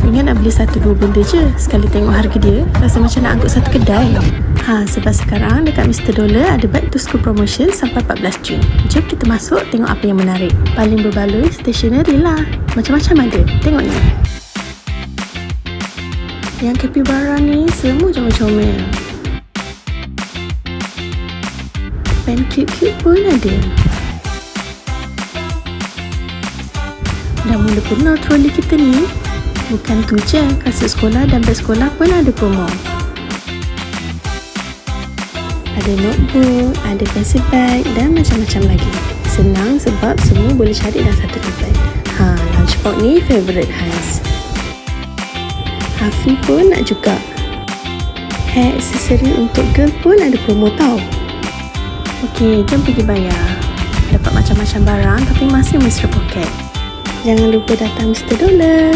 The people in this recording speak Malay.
Ingat nak beli satu dua benda je. Sekali tengok harga dia, rasa macam nak angkut satu kedai. Sebab sekarang dekat Mr. Dollar ada back to school promotion sampai 14 Jun. Jom kita masuk tengok apa yang menarik. Paling berbaloi stationery lah. Macam-macam ada. Tengok ni. Yang capybara ni semua comel-comel. Pen cute-cute pun ada. Dah mula penuh troli kita ni. Bukan tu je, kasut sekolah dan beg sekolah pun ada promo. Ada notebook, ada pencil bag dan macam-macam lagi. Senang sebab semua boleh cari dalam satu tempat. Lunchbox ni favourite Hans. Hafi pun nak juga. Hair accessory untuk girl pun ada promo tau. Okey, jom pergi bayar. Dapat macam-macam barang tapi masih Mr. Pocket. Jangan lupa datang Mr. Dollar.